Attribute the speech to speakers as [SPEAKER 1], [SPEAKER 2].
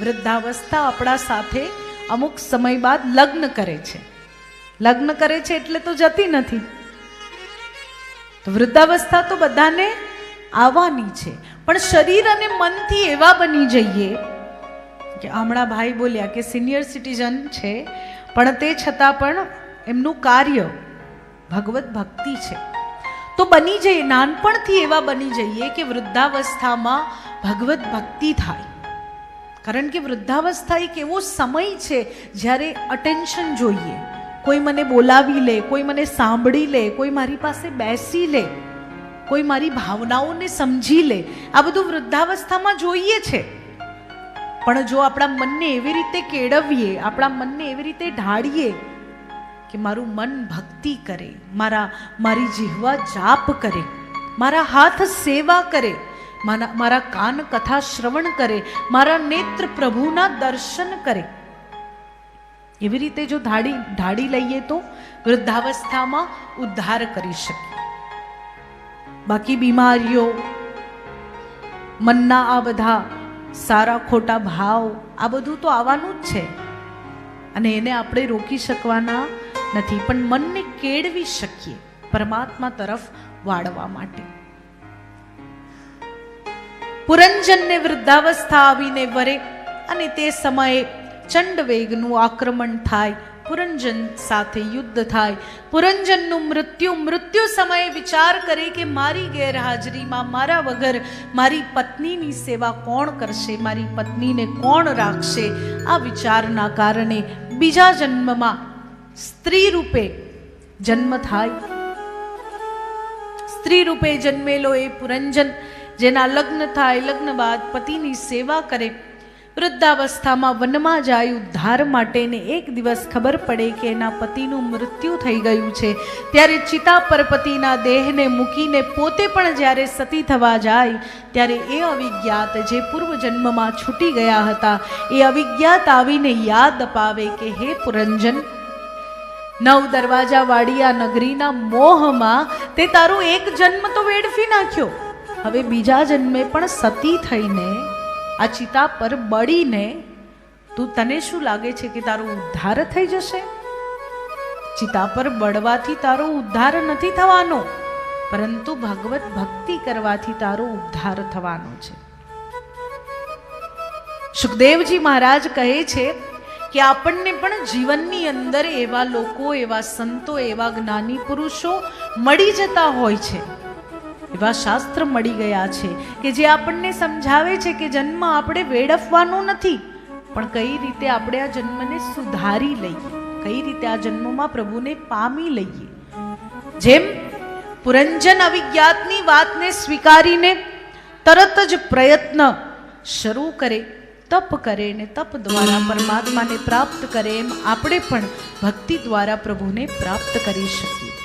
[SPEAKER 1] વૃદ્ધાવસ્થા આપણા સાથે અમુક સમય બાદ લગ્ન કરે છે. લગ્ન કરે છે એટલે તો જતી નથી. તો વૃદ્ધાવસ્થા તો બધાને આવવાની છે, પણ શરીર અને મનથી એવા બની જઈએ કે હમણાં ભાઈ બોલ્યા કે સિનિયર સિટીઝન છે પણ તે છતાં પણ એમનું કાર્ય ભગવત ભક્તિ છે. તો બની જઈએ, નાનપણથી એવા બની જઈએ કે વૃદ્ધાવસ્થામાં ભગવત ભક્તિ થાય. કારણ કે વૃદ્ધાવસ્થા એક એવો સમય છે જ્યારે અટેન્શન જોઈએ. કોઈ મને બોલાવી લે, કોઈ મને સાંભળી લે, કોઈ મારી પાસે બેસી લે, કોઈ મારી ભાવનાઓને સમજી લે, આ બધું વૃદ્ધાવસ્થામાં જોઈએ છે. પણ જો આપણા મનને એવી રીતે કેળવીએ, આપણા મનને એવી રીતે ઢાળીએ કે મારું મન ભક્તિ કરે, મારી જીહવા જાપ કરે, મારા હાથ સેવા કરે, મારા કાન કથા શ્રવણ કરે, મારા નેત્ર પ્રભુના દર્શન કરે, એવી રીતે જો ઢાળી લઈએ તો વૃદ્ધાવસ્થામાં ઉદ્ધાર કરી શકીએ. બાકી બીમારીઓ, મનના આ બધા સારા ખોટા ભાવ, આ બધું તો આવવાનું જ છે અને એને આપણે રોકી શકવાના નથી, પણ મનને કેળવી શકીએ પરમાત્મા તરફ વાળવા માટે. પુરંજનને વૃદ્ધાવસ્થા આવીને વરે અને તે સમયે ચંડવેગનું આક્રમણ થાય, પુરંજન સાથે યુદ્ધ થાય. પુરંજનનું મૃત્યુ સમયે વિચાર કરે કે મારી ગેરહાજરીમાં, મારા વગર મારી પત્નીની સેવા કોણ કરશે, મારી પત્નીને કોણ રાખશે. આ વિચારના કારણે બીજા જન્મમાં સ્ત્રી રૂપે જન્મ થાય. સ્ત્રી રૂપે જન્મેલો એ પુરંજન, જેના લગ્ન થાય, લગ્ન બાદ પતિની સેવા કરે, વૃદ્ધાવસ્થામાં વનમાં જાય ઉદ્ધાર માટે. ને એક દિવસ ખબર પડે કે એના પતિનું મૃત્યુ થઈ ગયું છે. ત્યારે ચિતા પર પતિના દેહને મૂકીને પોતે પણ જ્યારે સતી થવા જાય ત્યારે એ અવિજ્ઞાત જે પૂર્વ જન્મમાં છૂટી ગયા હતા એ અવિજ્ઞાત આવીને યાદ અપાવે કે હે પુરંજન, 9 દરવાજા વાળી આ નગરીના મોહમાં તે તારો એક જન્મ તો વેડફી નાખ્યો, હવે બીજા જન્મે પણ સતી થઈને આ ચિતા પર બળીને તને શું લાગે છે કે તારો ઉદ્ધાર થઈ જશે? ચિતા પર બળવાથી તારો ઉદ્ધાર નથી થવાનો, પરંતુ ભગવત ભક્તિ કરવાથી તારો ઉદ્ધાર થવાનો છે. સુખદેવજી મહારાજ કહે છે કે આપણને પણ જીવનની અંદર એવા લોકો, એવા સંતો, એવા જ્ઞાની પુરુષો મળી જતા હોય છે, એવા શાસ્ત્ર મળી ગયા છે કે જે આપણને સમજાવે છે કે જન્મ આપણે વેડફવાનો નથી, પણ કઈ રીતે આપણે આ જન્મને સુધારી લઈએ, કઈ રીતે આ જન્મમાં પ્રભુને પામી લઈએ. જેમ પુરંજન અવિજ્ઞાતની વાતને સ્વીકારીને તરત જ પ્રયત્ન શરૂ કરે, તપ કરે ને તપ દ્વારા પરમાત્માને પ્રાપ્ત કરે, એમ આપણે પણ ભક્તિ દ્વારા પ્રભુને પ્રાપ્ત કરી શકીએ.